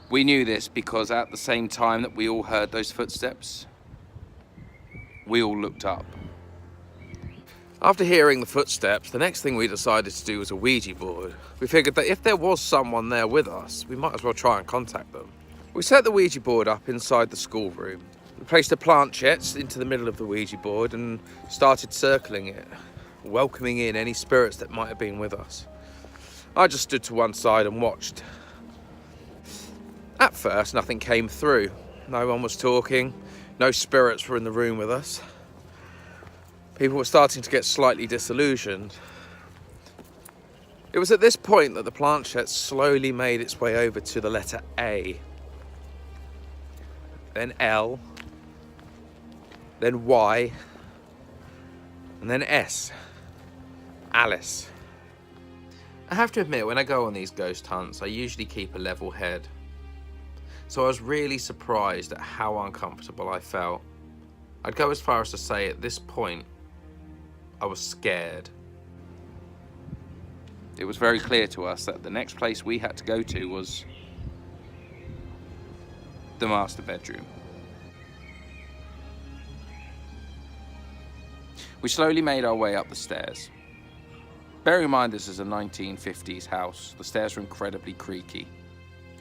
We knew this because at the same time that we all heard those footsteps, we all looked up. After hearing the footsteps, the next thing we decided to do was a Ouija board. We figured that if there was someone there with us, we might as well try and contact them. We set the Ouija board up inside the schoolroom. We placed a planchette into the middle of the Ouija board and started circling it, welcoming in any spirits that might have been with us. I just stood to one side and watched. At first, nothing came through. No one was talking. No spirits were in the room with us. People were starting to get slightly disillusioned. It was at this point that the planchette slowly made its way over to the letter A, then L, then Y, and then S. Alice. I have to admit, when I go on these ghost hunts, I usually keep a level head. So I was really surprised at how uncomfortable I felt. I'd go as far as to say at this point, I was scared. It was very clear to us that the next place we had to go to was the master bedroom. We slowly made our way up the stairs. Bear in mind this is a 1950s house. The stairs were incredibly creaky.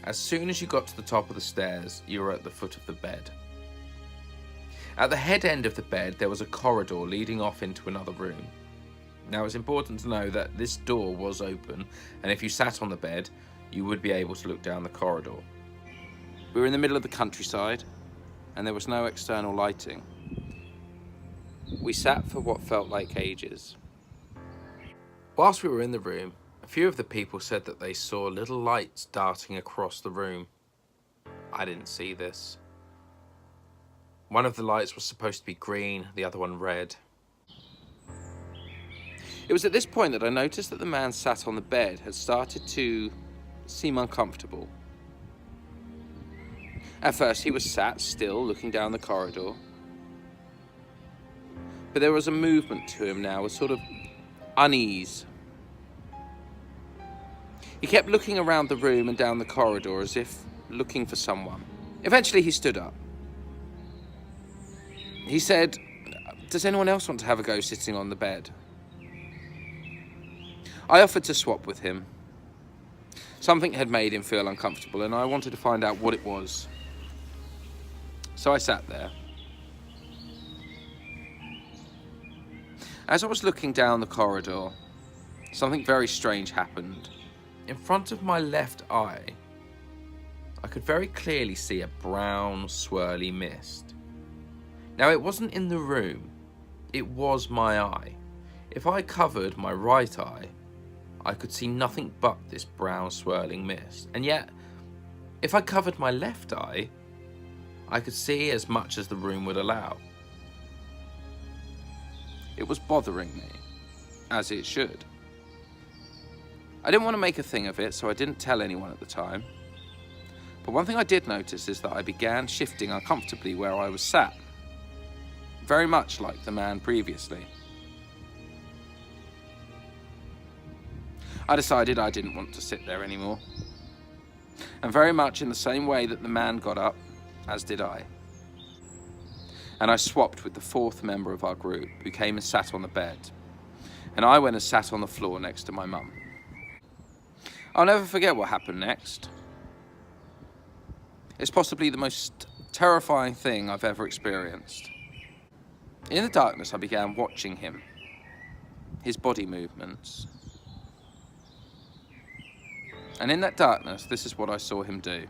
As soon as you got to the top of the stairs, you were at the foot of the bed. At the head end of the bed, there was a corridor leading off into another room. Now, it's important to know that this door was open, and if you sat on the bed, you would be able to look down the corridor. We were in the middle of the countryside, and there was no external lighting. We sat for what felt like ages. Whilst we were in the room, a few of the people said that they saw little lights darting across the room. I didn't see this. One of the lights was supposed to be green, the other one red. It was at this point that I noticed that the man sat on the bed had started to seem uncomfortable. At first he was sat still, looking down the corridor. But there was a movement to him now, a sort of unease. He kept looking around the room and down the corridor as if looking for someone. Eventually he stood up. He said, "Does anyone else want to have a go sitting on the bed?" I offered to swap with him. Something had made him feel uncomfortable and I wanted to find out what it was. So I sat there. As I was looking down the corridor, something very strange happened. In front of my left eye, I could very clearly see a brown, swirly mist. Now, it wasn't in the room, it was my eye. If I covered my right eye, I could see nothing but this brown, swirling mist. And yet, if I covered my left eye, I could see as much as the room would allow. It was bothering me, as it should. I didn't want to make a thing of it, so I didn't tell anyone at the time. But one thing I did notice is that I began shifting uncomfortably where I was sat, very much like the man previously. I decided I didn't want to sit there anymore, and very much in the same way that the man got up, as did I. And I swapped with the fourth member of our group, who came and sat on the bed, and I went and sat on the floor next to my mum. I'll never forget what happened next. It's possibly the most terrifying thing I've ever experienced. In the darkness, I began watching him, his body movements. And in that darkness, this is what I saw him do.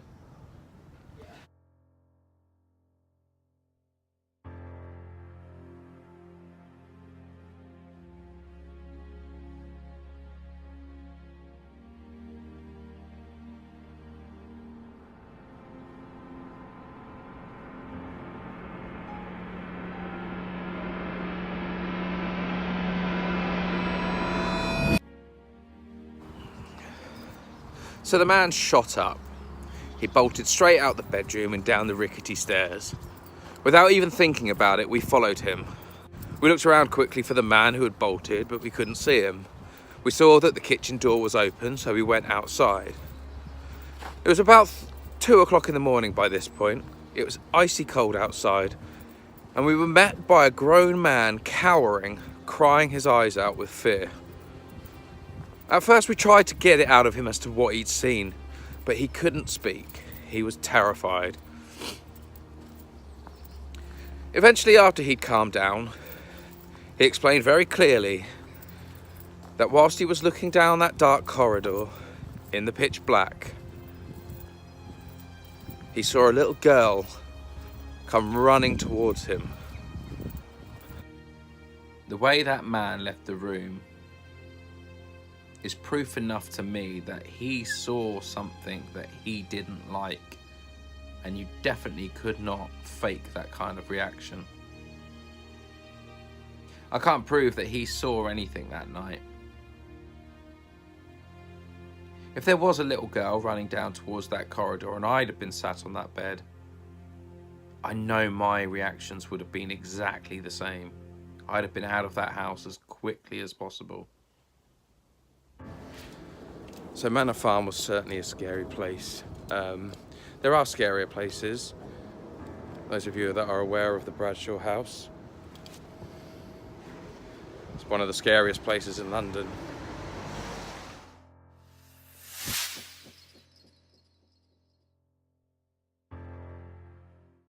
So the man shot up. He bolted straight out the bedroom and down the rickety stairs. Without even thinking about it, we followed him. We looked around quickly for the man who had bolted, but we couldn't see him. We saw that the kitchen door was open, so we went outside. It was about 2 o'clock in the morning by this point. It was icy cold outside, and we were met by a grown man cowering, crying his eyes out with fear. At first we tried to get it out of him as to what he'd seen, but he couldn't speak. He was terrified. Eventually, after he'd calmed down, he explained very clearly that whilst he was looking down that dark corridor in the pitch black, he saw a little girl come running towards him. The way that man left the room is proof enough to me that he saw something that he didn't like, and you definitely could not fake that kind of reaction. I can't prove that he saw anything that night. If there was a little girl running down towards that corridor and I'd have been sat on that bed, I know my reactions would have been exactly the same. I'd have been out of that house as quickly as possible. So Manor Farm was certainly a scary place. There are scarier places. Those of you that are aware of the Bradshaw house. It's one of the scariest places in London.